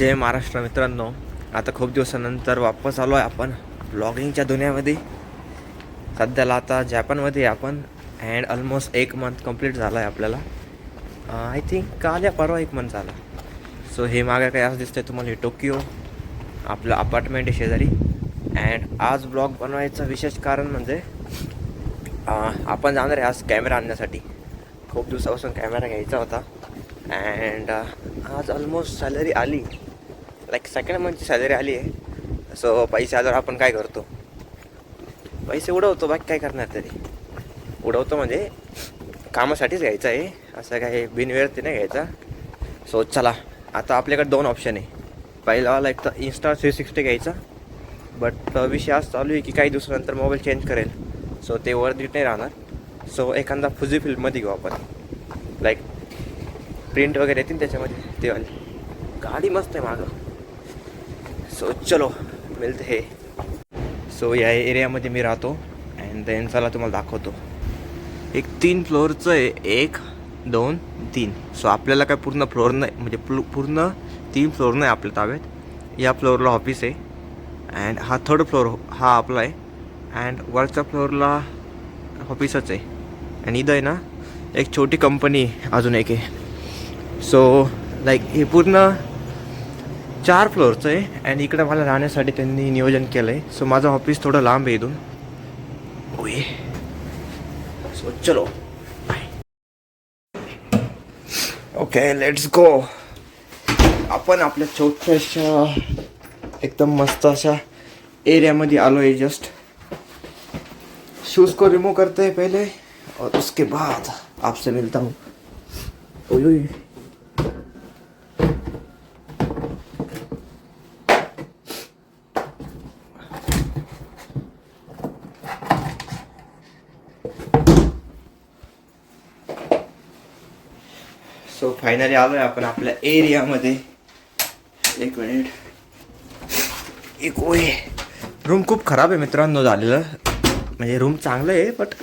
जय महाराष्ट्र मित्रांनो. आता खूप दिवसानंतर वापस आलो आहे आपण ब्लॉगिंगच्या दुनियामध्ये. सध्याला आता जपानमध्ये आपण अँड ऑलमोस्ट 1 मंथ कंप्लीट झाला आहे आपल्याला. आय थिंक काल या परवा 1 मंथ झाला. सो हे मागे काय असं दिसतंय तुम्हाला, हे टोकियो आपलं अपार्टमेंट आहे शेजारी. अँड आज ब्लॉग बनवायचं विशेष कारण म्हणजे आपण जाणार आहे आज कॅमेरा आणण्यासाठी. खूप दिवसापासून कॅमेरा घ्यायचा होता. अँड आज ऑलमोस्ट सॅलरी आली, लाईक सेकंड मंथची सॅलरी आली आहे. सो पैसे आल्यावर आपण काय करतो, पैसे उडवतो. बाकी काय करणार, तरी उडवतो म्हणजे कामासाठीच घ्यायचं आहे, असं काही बिनवेळती नाही घ्यायचा. सो चला, आता आपल्याकडे 2 ऑप्शन आहे. पहिलावाला एक तर इंस्टा 360 घ्यायचा, बट विषय आज चालू आहे की काही दिवसानंतर मोबाईल चेंज करेल. सो ते वर्थ इट नाही राहणार. सो एखादा फुजी फिल्ममध्ये घेऊ आपण, लाईक प्रिंट वगैरे येतील त्याच्यामध्ये, ते वाली गाडी मस्त आहे मागं. सो चलो मिळते हे. सो या एरियामध्ये मी राहतो अँड देन चला तुम्हाला दाखवतो. एक 3 फ्लोअरचं आहे, 1 2 3. सो आपल्याला काय पूर्ण फ्लोअर नाही, म्हणजे पूर्ण 3 फ्लोअर नाही आपल्या ताब्यात. या फ्लोअरला ऑफिस आहे अँड हा 3rd फ्लोअर हा आपला आहे. अँड वरच्या फ्लोअरला ऑफिसच आहे. आणि इथं आहे ना एक छोटी कंपनी अजून एक आहे. सो लाईक हे पूर्ण 4 फ्लोअरचं आहे. अँड इकडं मला राहण्यासाठी त्यांनी नियोजन केलं आहे. सो माझं ऑफिस थोडं लांब आहे इथून. ओये, सो चलो ओके लेट्स गो. आपण आपल्या छोट्याशा एकदम मस्त अशा एरियामध्ये आलो आहे. जस्ट शूज़ को रिमूव करते हैं पहले और उसके बाद आपसे मिलता हूँ. ओए सो फायनली आलो आहे आपण आपल्या एरियामध्ये. 1 मिनिट. एक ओए, रूम खूप खराब आहे मित्रांनो झालेलं. म्हणजे रूम चांगलं आहे बट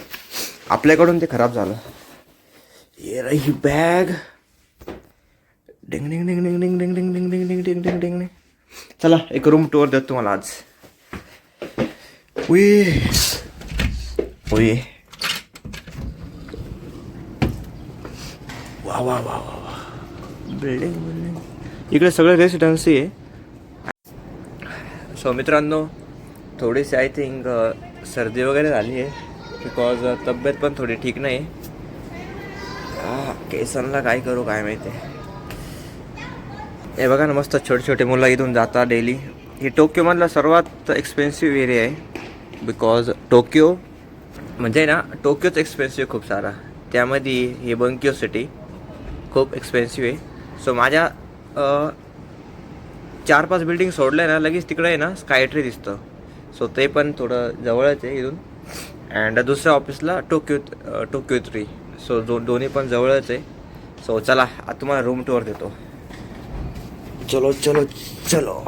आपल्याकडून ते खराब झालं. ये रही बॅग. डिंग डिंग डिंग डिंग डिंग डिंग डिंग डिंग डिंग डिंग डिंग डिंग डिंग. चला एक रूम टूर देतो तुम्हाला आज. उई उई, वा वा वा वा, बिल्डिंग बिल्डिंग. इकडे सगळं रेसिडेन्सी आहे. सो मित्रांनो, थोडीशी आय थिंक सर्दी वगैरे झाली आहे, बिकॉज तब्येत पण थोडी ठीक नाही. केसांना काय करू काय माहिती. हे बघा ना, मस्त छोटे छोटे मुलं इथून जातात डेली. ही टोकियोमधला सर्वात एक्सपेन्सिव्ह एरिया आहे. बिकॉज टोकियो म्हणजे ना, टोकियोच एक्सपेन्सिव्ह खूप सारा. त्यामध्ये हे बंकियो सिटी खूप एक्सपेन्सिव्ह आहे. सो माझ्या 4-5 बिल्डिंग सोडल्या ना, लगेच तिकडे आहे ना स्काय ट्री दिसतं. सो ते पण थोडं जवळच आहे इथून. अँड दुसऱ्या ऑफिसला टोकियो 3. सो दोन्ही पण जवळच आहे. सो चला आता तुम्हाला रूम टूर देतो. चलो चलो चलो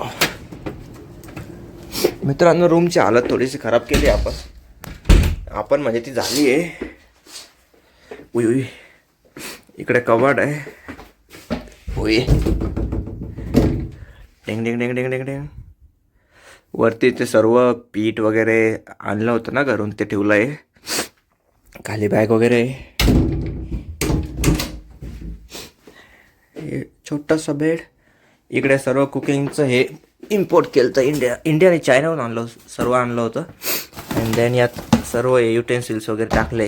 मित्रांनो, रूमची हालत थोडीशी खराब केली आपण म्हणजे ती झाली आहे. उई उई, इकडे कबर्ड आहे. उई, डिंग डिंग डिंग डिंग डिंग डिंग. वरती ते सर्व पीठ वगैरे आणलं होतं ना घरून, ते ठेवलं आहे. खाली बॅग वगैरे. हे छोटासा बेड. इकडे सर्व कुकिंगचं हे इम्पोर्ट केलं तर इंडियाने चायनाहून आणलं, सर्व आणलं होतं. अँड देन यात सर्व युटेन्सिल्स वगैरे टाकले.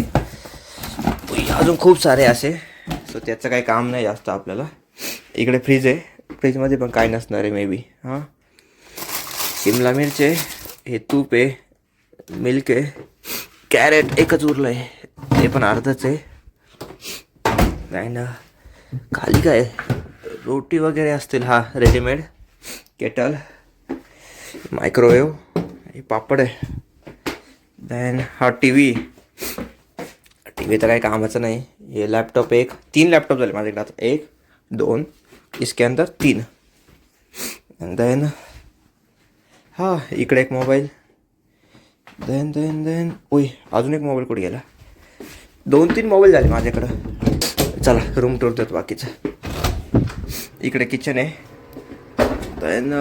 अजून खूप सारे असे. सो त्याचं काही काम नाही जास्त आपल्याला. इकडे फ्रीज आहे, फ्रीजमध्ये पण काय नसणार आहे मे बी. हां, शिमला मिरच आहे, हे तूप आहे, मिल्क आहे, कॅरेट एकच उरलं आहे, ते पण अर्धच आहे. नाही ना, खाली काय रोटी वगैरे असतील. हा रेडीमेड केटल, मायक्रोवेव्ह, हे पापड आहे. देन हा टी व्ही तर काही कामाचं नाही. हे लॅपटॉप, 3 लॅपटॉप झाले माझ्याकडे आता. 1 2, इसके अंदर 3. अँड देन हा इकडे एक मोबाईल. देन देन देन ओय, अजून एक मोबाईल कुठे गेला. 2-3 मोबाईल झाले माझ्याकडं. चला रूम टूर देतो बाकीचं. इकडे किचन आहे. देन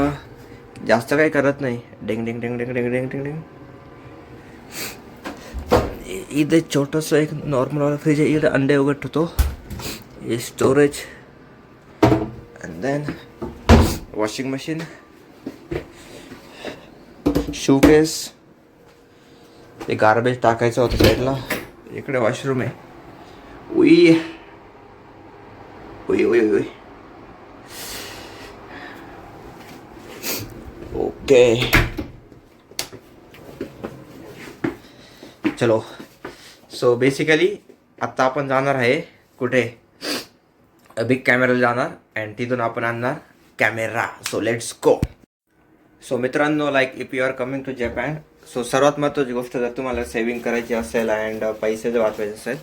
जास्त काही करत नाही. डिंग डिंग डिंग डिंग डिंग डिंग डिंग डिंग. इथे छोटंसं एक नॉर्मल फ्रीज आहे. इकडे अंडे वगैरे ठेवतो. हे storage. And then washing machine, showcase, ते गार्बेज टाकायचं होतं साईडला. इकडे वॉशरूम आहे. उई उई उई उई. ओके चलो. सो बेसिकली आत्ता आपण जाणार आहे कुठे, बिग कॅमेराला जाणार अँड तिथून आपण आणणार camera. So let's go. So मित्रांनो, like if you are coming to Japan, so सर्वात महत्त्वाची गोष्ट जर तुम्हाला सेविंग करायची असेल अँड पैसे जर वाचवायचे असेल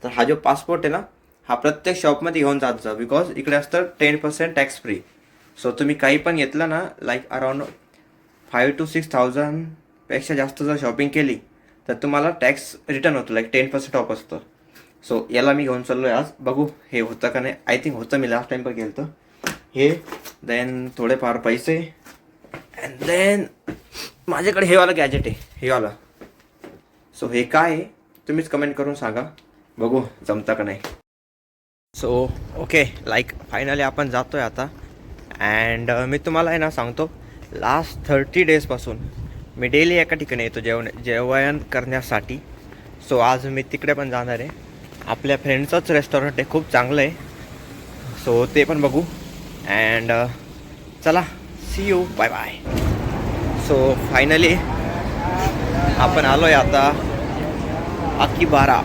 तर हा जो पासपोर्ट आहे ना, हा प्रत्येक शॉपमध्ये घेऊन जात जा. बिकॉज इकडे असतं 10% टॅक्स फ्री. सो तुम्ही काही पण घेतलं ना, लाईक अराउंड 5,000 to 6,000 पेक्षा जास्त जर शॉपिंग केली तर तुम्हाला टॅक्स रिटर्न होतो. लाईक 10% ऑफ असतं. सो याला मी घेऊन चाललो आहे आज. बघू हे होतं का नाही. आय थिंक होतं. मी लास्ट टाइम पण गेलं होतं. हे देन थोडेफार पैसे अँड देन माझ्याकडे हे वालं गॅजेट आहे. हे वालं. सो हे काय आहे तुम्हीच कमेंट करून सांगा. बघू जमतं का नाही. सो ओके, लाईक फायनली आपण जातो आहे आता. अँड मी तुम्हाला आहे ना सांगतो, लास्ट 30 डेजपासून मी डेली एका ठिकाणी येतो जेवण करण्यासाठी. सो आज मी तिकडे पण जाणार आहे. आपल्या फ्रेंडचंच रेस्टॉरंट आहे, खूप चांगलं आहे. सो ते पण बघू. अँड चला, see you, bye bye. So finally आपण आलो आहे आता आकिबारा.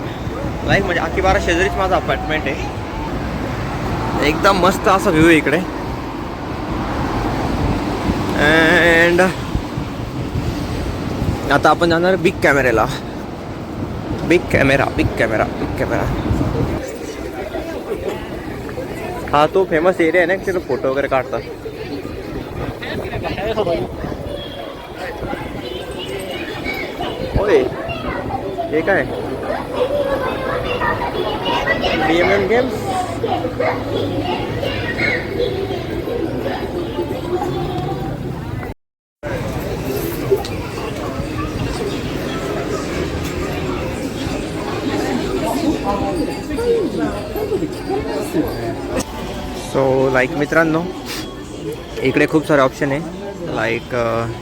लाईक म्हणजे आकिबारा शेजारीच माझं अपार्टमेंट आहे. एकदम मस्त असा व्ह्यू आहे इकडे. अँड आता आपण जाणार बिग कॅमेऱ्याला. Big camera, big camera, big camera. हा तो फेमस एरिया आहे ना, तिथे फोटो वगैरे काढतात. होय, हे काय BMM गेम्स. सो लाईक मित्रांनो, इकडे खूप सारे ऑप्शन आहे. लाईक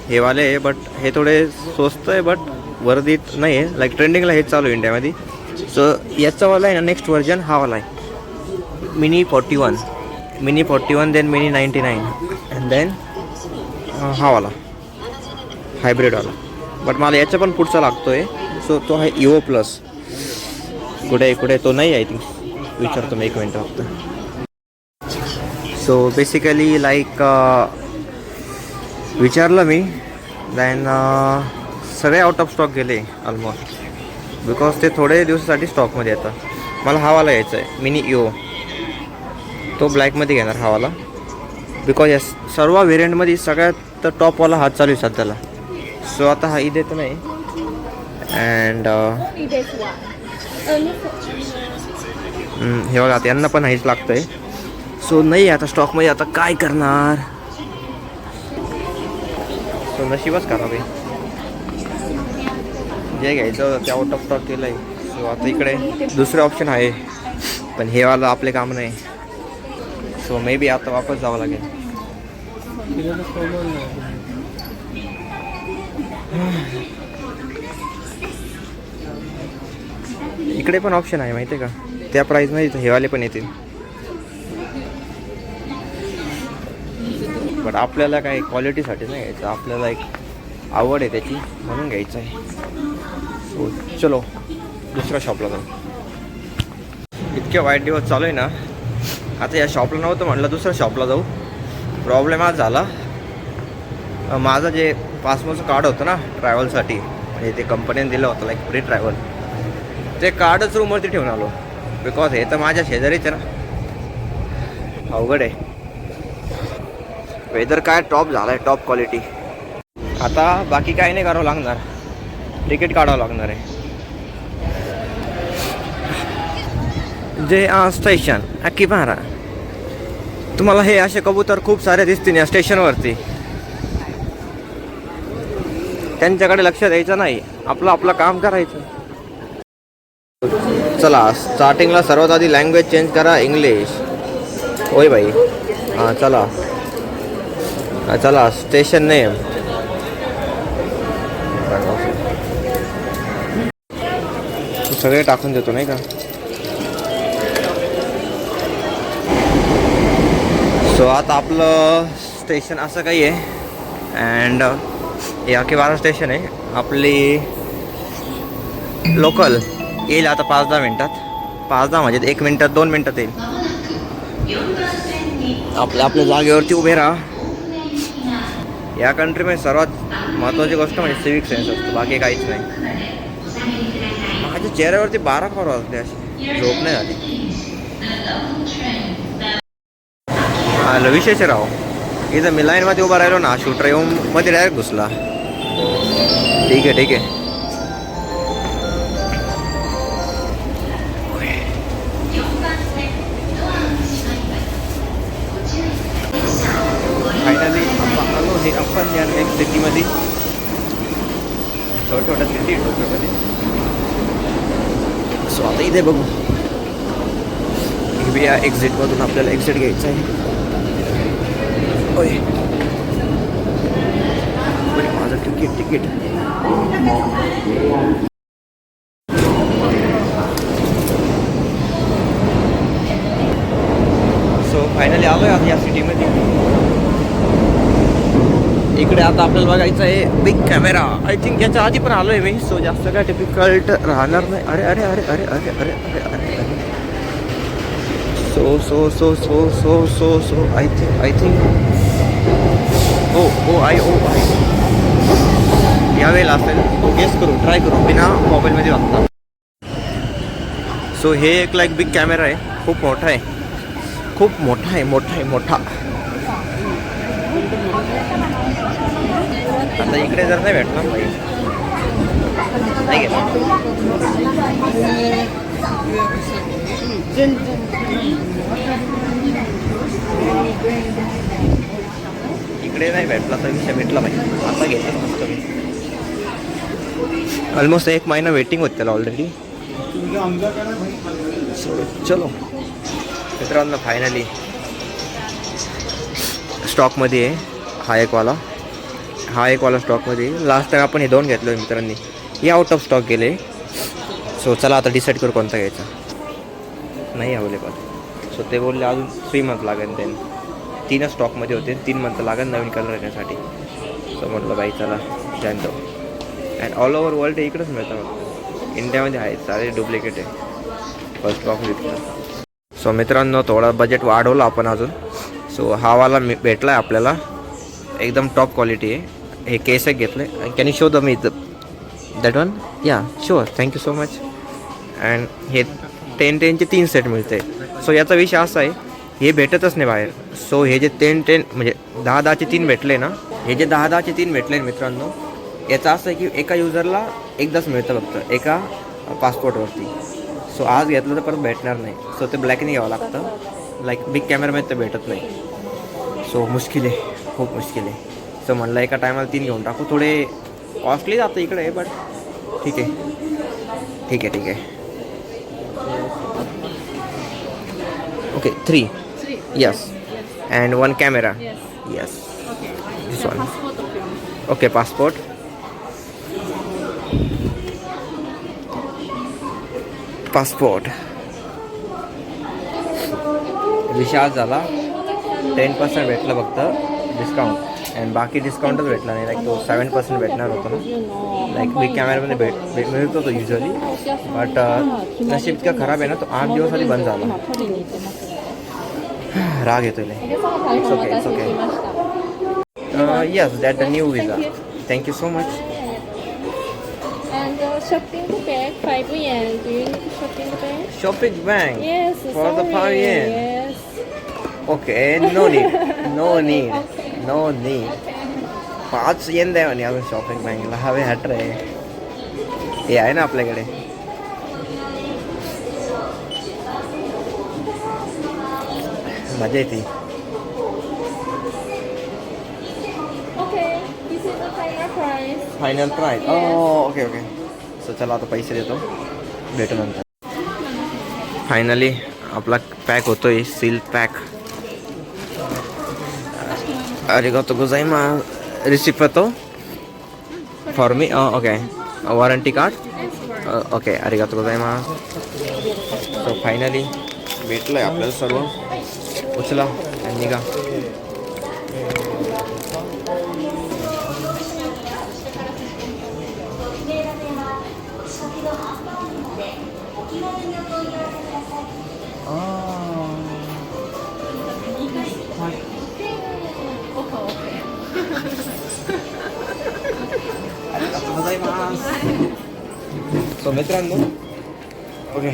हे वाले आहे, बट हे थोडे स्वस्त आहे, बट वर्दीत नाही आहे. लाईक ट्रेंडिंगला हेच चालू आहे इंडियामध्ये. सो याचावाला आहे ना, नेक्स्ट व्हर्जन हा वाला आहे, mini 41, then mini 99 and then हा वाला हायब्रिडवाला. बट मला याच्या पण पुढचा लागतो आहे. सो तो आहे इओ प्लस. कुठे तो नाही, आय थिंक. विचारतो मी एक मिनटं फक्त. सो बेसिकली लाईक विचारलं मी. देन सगळे आउट ऑफ स्टॉक गेले ऑलमोस्ट. बिकॉज ते थोडे दिवसासाठी स्टॉकमध्ये येतात. मला हावाला यायचा आहे मिनी इओ. तो ब्लॅकमध्ये घेणार हावाला. बिकॉज या सर्व व्हेरियंटमध्ये सगळ्यात टॉपवाला हात चालू आहे सध्याला. सो आता हा इथे तर नाही. अँड हे बघा, आता यांना पण हेच लागतं आहे. सो नाही आता स्टॉकमध्ये. आता काय करणार. सो नशीबच करा भाई. जे घ्यायचं ते आउट ऑफ स्टॉक केलं आहे. सो आता इकडे दुसरं ऑप्शन आहे, पण हे वाला आपले काम नाही. सो मे बी आता वापस जावं लागेल. इकडे पण ऑप्शन आहे माहिती आहे का, त्या प्राईजमध्ये हेवाले पण येतील. बट आपल्याला काही क्वालिटीसाठी नाही घ्यायचं, आपल्याला एक आवड आहे त्याची म्हणून घ्यायचं आहे. सो चलो दुसऱ्या शॉपला जाऊ. इतके वाईट दिवस चालू आहे ना. आता या शॉपला नव्हतं म्हटलं दुसऱ्या शॉपला जाऊ. प्रॉब्लेम आज झाला, माझं जे पासपोर्टचं कार्ड होतं ना ट्रॅव्हलसाठी, म्हणजे ते कंपनीने दिलं होतं लाईक फ्री ट्रॅव्हल, ते कार्डच रूमवरती ठेवून आलो. बिकॉज हे तर माझ्या शेजारीच आहे ना. अवघड आहे. वेदर काय टॉप झाला आहे, टॉप क्वालिटी. आता बाकी काय नाही करावं लागणार, तिकीट काढावं लागणार आहे. जे स्टेशन आकिबारा. तुम्हाला हे असे कबूतर खूप सारे दिसतील या स्टेशनवरती. त्यांच्याकडे लक्ष द्यायचं नाही, आपलं काम करायचं. चला स्टार्टिंगला सर्वात आधी लँग्वेज चेंज करा, इंग्लिश. होय भाई. हां चला चला स्टेशन नेम. सगळे टाकून देतो नाही का. सो आता आपलं स्टेशन असं काही आहे. अँड हे 11 स्टेशन आहे. आपली लोकल येईल आता 5-10 मिनटात. 5-10 म्हणजे 1 मिनटात 2 मिनटात येईल. आपल्या जागेवरती उभे राहा. या कंट्रीमध्ये सर्वात महत्त्वाची गोष्ट म्हणजे सिविक सेन्स असतो, बाकी काहीच नाही. माझ्या चेहऱ्यावरती 12 खबर वाजले, अशी झोप नाही झाली. आलं विशेष राव. इथं मी लाईनमध्ये उभा राहिलो ना, शूटर येऊन मध्ये डायरेक्ट घुसला. ठीक आहे. फायनली आलो हे आपण या नेक्स्ट सिटीमध्ये. छोट्या सिटी टोक्योमध्ये. सो आता इथे बघू या एक्झिटमधून आपल्याला एक्झिट घ्यायचं आहे. ओय माझं तिकीट. सो फायनली आलो आहे या सिटीमध्ये. इकडे आता आपल्याला बघायचं आहे बिग कॅमेरा. आय थिंक याच्या आधी पण आलो आहे मी. सो जास्त काय डिफिकल्ट राहणार नाही. अरे so I think oh I यावेळेला असेल तो गेस करू, ट्राय करू बिना मोबाईलमध्ये वागता. सो हे एक लाईक बिग कॅमेरा आहे. खूप मोठा आहे. आता इकडे जर नाही भेटला नाही गेला. इकडे नाही भेटला तर विषय भेटला पाहिजे. आता घेतलं मस्त मी. ऑलमोस्ट 1 महिना वेटिंग होती त्याला ऑलरेडी. चलो मित्रांनो फायनली स्टॉकमध्ये आहे हा एकवाला स्टॉकमध्ये. लास्ट टाइम आपण हे 2 घेतलो आहे मित्रांनी. हे आउट ऑफ स्टॉक गेले. सो चला आता डिसाईड करू कोणता घ्यायचा. नाही अवेलेबल. सो ते बोलले अजून 3 मंथ लागेल. त्यांनी 3 स्टॉकमध्ये होते. 3 मंथ लागेल नवीन कलर येण्यासाठी. सो म्हटलं बाई चला जाणतो. अँड ऑल ओव्हर वर्ल्ड इकडेच मिळतं. फक्त इंडियामध्ये आहे सारे डुप्लिकेट आहे. फर्स्ट स्टॉक विकतात. सो मित्रांनो थोडा बजेट वाढवलं आपण अजून. सो हावाला भेटला आहे आपल्याला. एकदम टॉप क्वालिटी आहे. हे केस एक घेतलं आहे. Can you show the me that one. Yeah sure thank you so much. And हे 10-10चे 3 सेट मिळते. सो याचा विषय असा आहे हे भेटतच नाही बाहेर. सो हे जे 10-10 म्हणजे 10-10चे 3 भेटले ना, हे जे 10-10चे 3 भेटले मित्रांनो, याचं असं आहे की एका युजरला एकदाच मिळतं फक्त एका पासपोर्टवरती. सो आज घेतलं तर परत भेटणार नाही. सो ते ब्लॅकने घ्यावं लागतं. लाईक बिग कॅमेरामध्ये तर भेटत नाही. सो मुश्किल आहे, खूप मुश्किल आहे. सो म्हणलं एका टायमाला 3 घेऊन टाकू. थोडे कॉस्टली जातं इकडे बट ठीक आहे. Okay 3 yes and 1 camera yes. This one. Okay passport. Vishal झाला. 10% भेटलं फक्त डिस्काउंट. अँड बाकी डिस्काउंटच भेटला नाही. लाईक तो 7% भेटणार होता ना. लाईक बिग कॅमेरामध्ये मिळतो तो युजली. बट नशीब इतका खराब आहे ना, तो 8 दिवस आधी बंद झाला. राग येतो. It's okay. Yes that the new visa. Thank you so much. And shopping bag 5 yen. Do you need shopping bag? Shopping bag? Yes. For the 5 yen? Yes. Okay, no need. 5 येन द्या म्हणे अजून शॉपिंग बँकला. हवे हट रे. हे आहे ना आपल्याकडे. मजा येते. final price. Final price Yes. Okay okay. So चला आता पैसे देतो, भेटू नंतर. फायनली आपला पॅक होतोय, seal pack. arigato gozaimasu. Receipt होतो for me. Okay, warranty card. Okay, arigato gozaimasu. So finally भेटलं आहे आपल्याला सर्व. उचला आणि निघा. सो मित्रांनो, okay,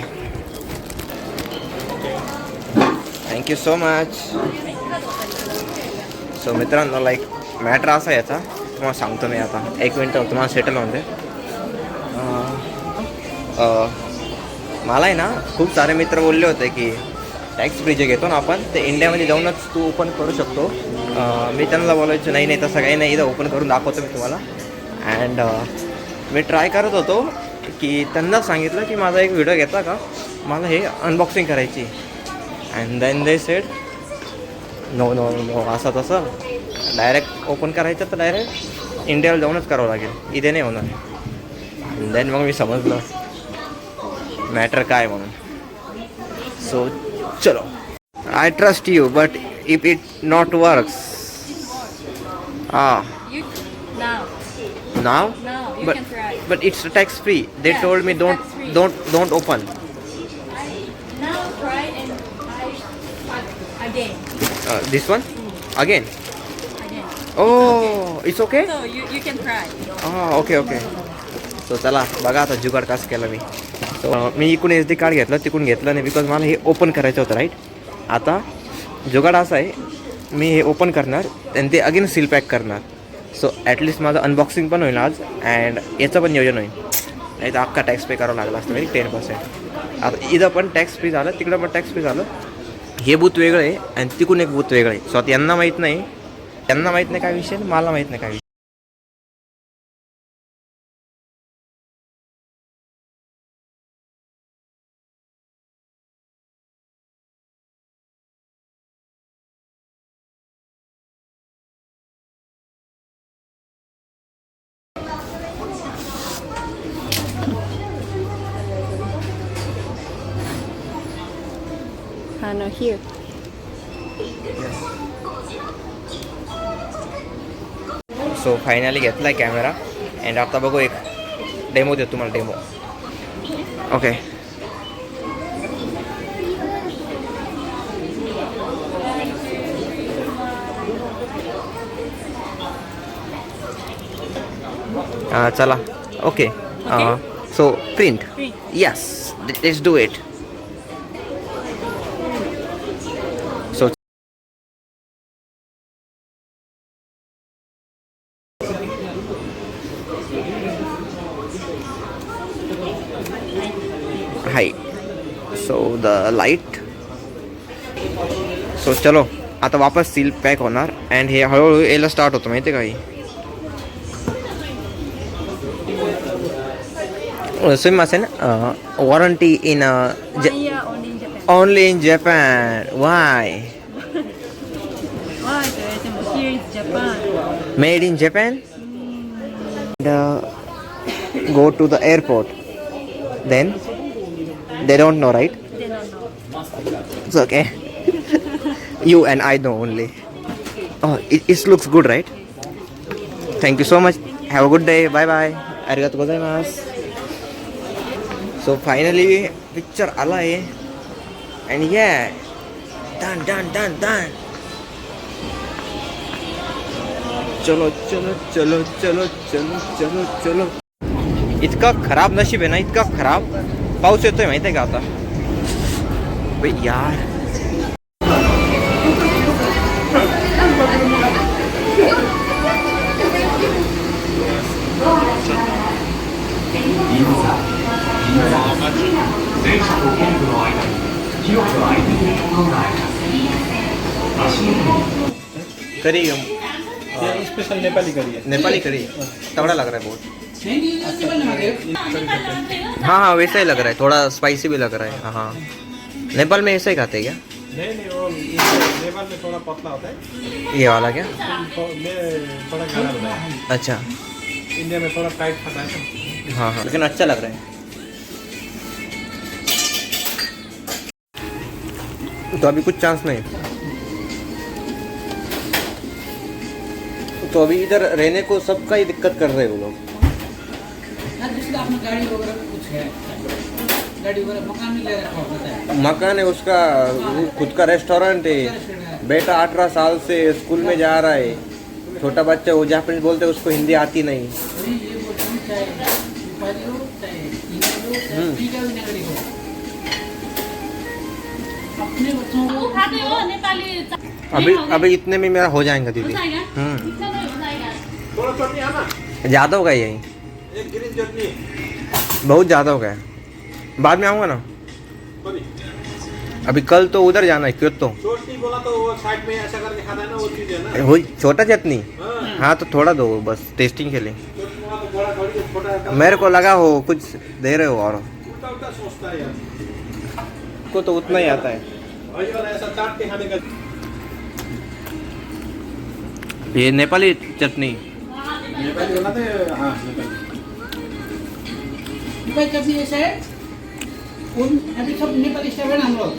thank you so much. So मित्रांनो, लाईक मॅटर असा आहे याचा, तुम्हाला सांगतो मी आता. एक मिनटं तुम्हाला सेटल होऊन दे. मला आहे ना खूप सारे मित्र बोलले होते की टॅक्स फ्री जे घेतो ना आपण, ते इंडियामध्ये जाऊनच तू ओपन करू शकतो. मी त्यांना बोलायचं नाही तसं काही नाही, इथं ओपन करून दाखवतो मी तुम्हाला. अँड मी ट्राय करत होतो की त्यांना सांगितलं की माझा एक व्हिडिओ घेता का, मला हे अनबॉक्सिंग करायची. And then they said no no no, असं तसं डायरेक्ट ओपन करायचं तर डायरेक्ट इंडियाला जाऊनच करावं लागेल, इथे नाही होणार. अँड देन मग मी समजलं मॅटर काय म्हणून. सो चलो, I trust you, but if it not works You now. now Now you but can try. but it's tax free. They Yeah, told me it's don't tax-free. don't open. Now try and again. This one again. Again. Oh, it's okay. So you can try. Okay okay. So चला बघा आता जुगाड कसं केलं मी. So मी इकडून SD card घेतलं, तिकडून घेतलं नाही, बिकॉज मला हे ओपन करायचं होतं, राईट. आता जुगाड असा आहे, मी हे ओपन करणार आणि ते अगेन सील पॅक करणार. सो ॲटलिस्ट माझं अनबॉक्सिंग पण होईल आज, अँड याचं पण नियोजन होईल. नाही तर अख्खा टॅक्स पे करावं लागला असतं, म्हणजे 10%. आता इथं पण टॅक्स फ्री झालं, तिकडं पण टॅक्स फ्री झालं. हे बूथ वेगळं आहे आणि तिकडून एक बूथ वेगळं आहे. सो आता यांना माहीत नाही, त्यांना माहीत नाही काय विषय, मला माहीत नाही काय विषय. No, here. सो फायनली घेतला आहे कॅमेरा, अँड आता बघू एक डेमो देतो तुम्हाला, डेमो. ओके, चला. Okay, so print. Print. Yes, let's do it. So high. So the light. So चलो, आता वापस सील पॅक होणार, अँड हे हळूहळू यायला स्टार्ट होतं, माहिती आहे काही. सुमिमासेन, warranty in 1 year only in Japan. only in Japan. Why? Why? Here is Japan. Made in Japan? And, go to the airport. Then they don't know, right? They don't know. It's okay. You and I know only. Oh, it looks good, right? Thank you so much. Have a good day. Bye bye. Arigatou gozaimasu. So finally picture आला आहे, and yeah, done. चलो चलो चलो चलो चलो चलो चलो. इतका खराब नशीब आहे ना, इतका खराब. पाऊस येतोय माहिती आहे का आता. बे यार, तरी ये स्पेशल नेपाली करी है। नेपाली कड़ी तगड़ा लग रहा है बहुत। नहीं नहीं नहीं हाँ हाँ वैसा ही लग रहा है, थोड़ा स्पाइसी भी लग रहा है। हाँ हाँ नेपाल में ऐसा ही खाते हैं क्या? नहीं वो नेपाल में थोड़ा पतला होता है, ये वाला क्या? में थोड़ा गाढ़ा होता है। अच्छा इंडिया में थोड़ा टाइट खाता है ना। हाँ हाँ लेकिन अच्छा लग रहा है। तो अभी कुछ चांस नहीं, तो अभी इधर रहने को सबका ही दिक्कत कर रहे हैं वो लोग। अपना गाड़ी वगैरह कुछ है, गाड़ी वगैरह मकान में ले रखा होता है। मकान है उसका, खुद का रेस्टोरेंट है, बेटा 18 साल से स्कूल में जा रहा है, छोटा बच्चा वो जापानीज बोलते हैं, उसको हिंदी आती नहीं। नहीं ये बोलते हैं चाहे नेपाली हो चाहे हिंदी हो चाहे पीका भी नगरी हो, अपने बच्चों को खाते हो नेपाली अभी इतने में मेरा हो जाएगा दीदी। थोड़ा चटनी आना, ज़्यादा हो गया यही, एक ग्रीन चटनी। बहुत ज़्यादा हो गया, बाद में आऊँगा ना। सॉरी अभी कल तो उधर जाना है क्यों, तो चटनी बोला तो वो साइड में ऐसा करके खाता है ना, वो चीज़ है ना। वो छोटा चटनी। हाँ हाँ तो थोड़ा दो बस टेस्टिंग के लिए। चटनी वाला तो बड़ा बड़ी छोटा है। मेरे को लगा हो कुछ दे रहे हो, और उल्टा उल्टा सोचता है यार। को तो उतना ही आता है। और ये वाला ऐसा चाट के खाने का। ये नेपाली चटनी। नेपाली बनाते हैं, हाँ नेपाली। भाई कभी ऐसा है उन अभी सब नेपाली स्टाइल है ना हम लोग।